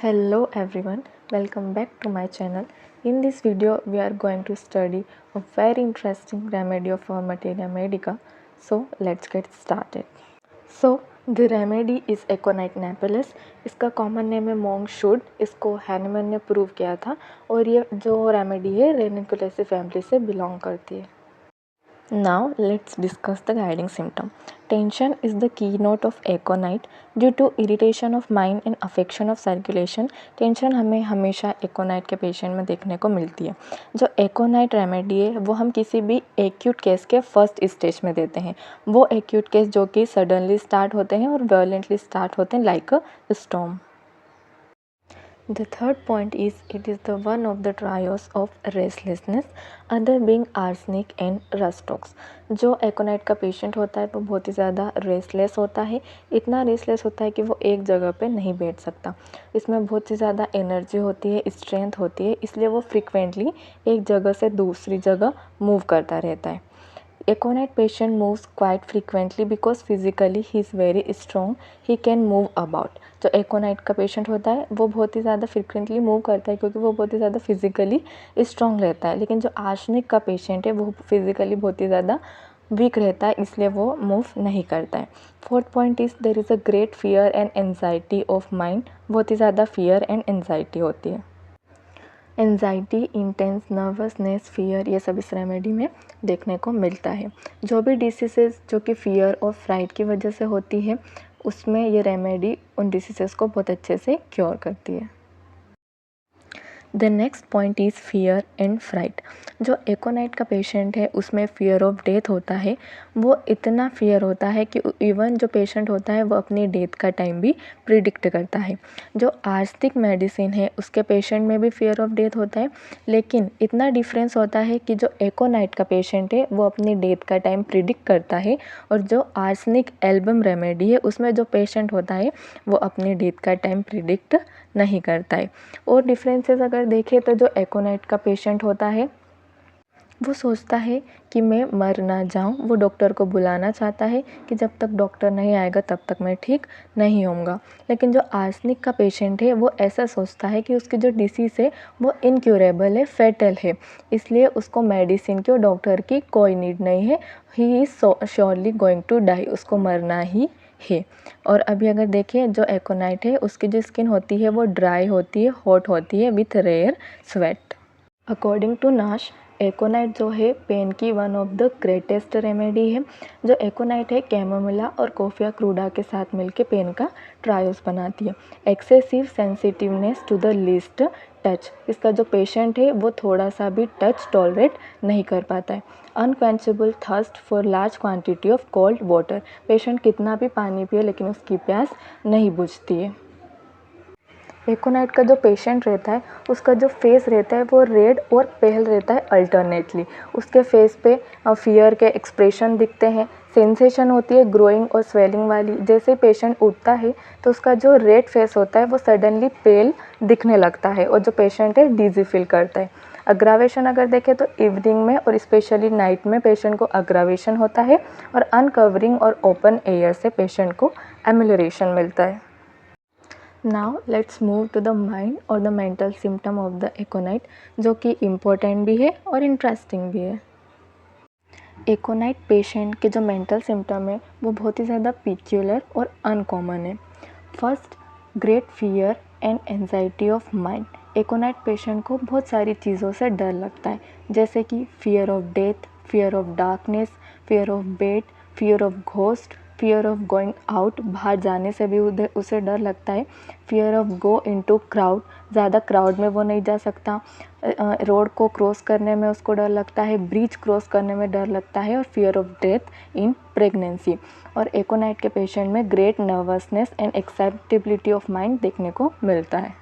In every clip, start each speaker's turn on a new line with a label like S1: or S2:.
S1: Hello everyone, welcome back to my channel. In this video we are going to study a very interesting remedy of materia medica. So let's get started. So the remedy is Aconite napellus. इसका common name है monk shoot. इसको Hahnemann ने prove किया था और ये जो remedy है रेनिकुलेसी फैमिली से बिलोंग करती है. Now let's discuss the guiding symptom. Tension is the keynote of aconite. Due to irritation of mind and affection of circulation, tension हमें हमेशा एकोनाइट के पेशेंट में देखने को मिलती है. जो एकोनाइट रेमेडी है वो हम किसी भी एक्यूट केस के फर्स्ट स्टेज में देते हैं. वो एक्यूट केस जो कि सडनली स्टार्ट होते हैं और वायलेंटली स्टार्ट होते हैं like a storm. The third point is it is the one of the trios of restlessness, other being arsenic and rustox. जो एकोनाइट का पेशेंट होता है वो बहुत ही ज़्यादा रेस्टलेस होता है. इतना रेस्टलेस होता है कि वो एक जगह पे नहीं बैठ सकता. इसमें बहुत ही ज़्यादा एनर्जी होती है, स्ट्रेंथ होती है, इसलिए वो फ्रिक्वेंटली एक जगह से दूसरी जगह मूव करता रहता है. Aconite patient moves quite frequently because physically he is very strong, he can move about. जो एकोनाइट का पेशेंट होता है वो बहुत ही ज़्यादा फ्रिक्वेंटली मूव करता है क्योंकि वो बहुत ही ज़्यादा फिजिकली स्ट्रॉन्ग रहता है. लेकिन जो आर्सेनिक का पेशेंट है वो फिजिकली बहुत ही ज़्यादा वीक रहता है, इसलिए वो मूव नहीं करता है. Fourth point is there is a great fear and anxiety of mind. बहुत ही ज़्यादा फियर एंड एनजाइटी होती है. एंजाइटी, इंटेंस नर्वसनेस, फियर, ये सब इस रेमेडी में देखने को मिलता है. जो भी डिसीज़ेस जो कि फियर और फ्राइट की वजह से होती है उसमें ये रेमेडी उन डिसीज़ेस को बहुत अच्छे से क्योर करती है. The next point is fear and fright. जो एकोनाइट का पेशेंट है उसमें फियर ऑफ डेथ होता है. वो इतना फियर होता है कि इवन जो पेशेंट होता है वो अपनी डेथ का टाइम भी प्रिडिक्ट करता है. जो आर्सेनिक मेडिसिन है उसके पेशेंट में भी फियर ऑफ डेथ होता है, लेकिन इतना डिफरेंस होता है कि जो एकोनाइट का पेशेंट है वो अपनी डेथ का टाइम प्रिडिक्ट करता है और जो आर्सेनिक एल्बम रेमेडी है उसमें जो पेशेंट होता है वो अपनी डेथ का टाइम प्रिडिक्ट नहीं करता है. और डिफरेंसेस अगर देखें तो जो एकोनाइट का पेशेंट होता है वो सोचता है कि मैं मर ना जाऊं. वो डॉक्टर को बुलाना चाहता है कि जब तक डॉक्टर नहीं आएगा तब तक मैं ठीक नहीं होऊंगा. लेकिन जो आर्सेनिक का पेशेंट है वो ऐसा सोचता है कि उसकी जो डिसीज़ है वो इनक्यूरेबल है, फेटल है, इसलिए उसको मेडिसिन की और डॉक्टर की कोई नीड नहीं है. He is surely going to die. उसको मरना ही है. और अभी अगर देखें जो एकोनाइट है उसकी जो स्किन होती है वो ड्राई होती है, हॉट होती है with rare sweat. According to Nash, aconite जो है पेन की one of the greatest remedy है. जो एकोनाइट है कैमोमिला और कोफिया क्रूडा के साथ मिलकर पेन का ट्रायोस बनाती है. Excessive sensitiveness to the least touch. इसका जो पेशेंट है वो थोड़ा सा भी टच टॉलरेट नहीं कर पाता है. Unquenchable thirst for large quantity of cold water. Patient कितना भी पानी पिए लेकिन उसकी प्यास नहीं बुझती है. एकोनाइट का जो पेशेंट रहता है उसका जो फेस रहता है वो रेड और पेल रहता है अल्टरनेटली. उसके फेस पे फियर के एक्सप्रेशन दिखते हैं. सेंसेशन होती है ग्रोइंग और स्वेलिंग वाली. जैसे पेशेंट उठता है तो उसका जो रेड फेस होता है वो सडनली पेल दिखने लगता है और जो पेशेंट है डिजी फील करता है. अग्रावेशन अगर देखें तो इवनिंग में और स्पेशली नाइट में पेशेंट को अग्रावेशन होता है और अनकवरिंग और ओपन एयर से पेशेंट को एमेलियोरेशन मिलता है. Now let's move to the mind और the mental symptom of the aconite, जो कि इम्पोर्टेंट भी है और इंटरेस्टिंग भी है. एकोनाइट पेशेंट के जो मेंटल सिम्टम है वो बहुत ही ज़्यादा पिक्यूलर और अनकॉमन है. First, great fear and anxiety of mind. एकोनाइट patient को बहुत सारी चीज़ों से डर लगता है, जैसे कि fear of death, fear of darkness, fear of bed, fear of ghost, fear of going out. बाहर जाने से भी उसे डर लगता है. Fear of go into crowd. ज़्यादा क्राउड में वो नहीं जा सकता. रोड को क्रॉस करने में उसको डर लगता है. ब्रिज क्रॉस करने में डर लगता है. और fear of death in pregnancy. और एकोनाइट के पेशेंट में great nervousness and excitability of mind देखने को मिलता है.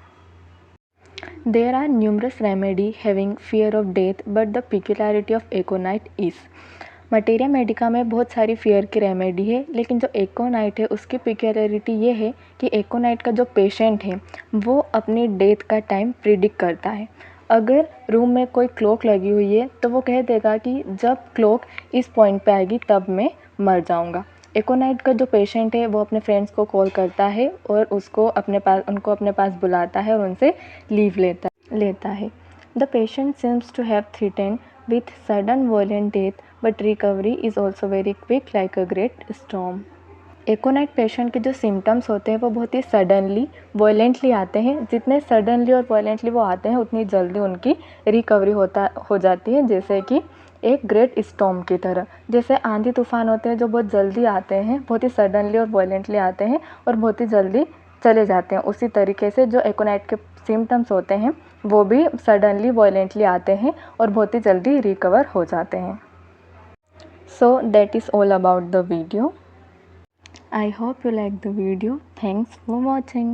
S1: There are numerous remedy having fear of death, but the peculiarity of Aconite is. Materia Medica में बहुत सारी फियर की रेमेडी है, लेकिन जो एकोनाइट है उसकी पिक्यूलरिटी ये है कि एकोनाइट का जो पेशेंट है वो अपनी डेथ का टाइम प्रिडिक्ट करता है. अगर रूम में कोई क्लॉक लगी हुई है तो वो कह देगा कि जब क्लॉक इस पॉइंट पे आएगी तब मैं मर जाऊंगा. एकोनाइट का जो पेशेंट है वो अपने फ्रेंड्स को कॉल करता है और उनको अपने पास बुलाता है और उनसे लीव लेता है। The patient seems to have threaten with sudden violent death but recovery is also very quick like a great storm. Aconite patient के जो सिम्टम्स होते हैं वो बहुत ही सडनली वॉयलेंटली आते हैं। जितने सडनली और वॉयलेंटली वो आते हैं उतनी जल्दी उनकी रिकवरी हो जाती है, जैसे कि एक ग्रेट स्टॉर्म की तरह। जैसे आंधी तूफान होते हैं जो बहुत जल्दी आते हैं, बहुत ही सडनली और वॉयलेंटली आते हैं और बहुत ही जल्दी चले जाते हैं, उसी तरीके से जो एकोनाइट के सिम्टम्स होते हैं वो भी सडनली वॉयलेंटली आते हैं और बहुत ही जल्दी रिकवर हो जाते हैं। So that is all about the video. I hope you like the video. Thanks for watching.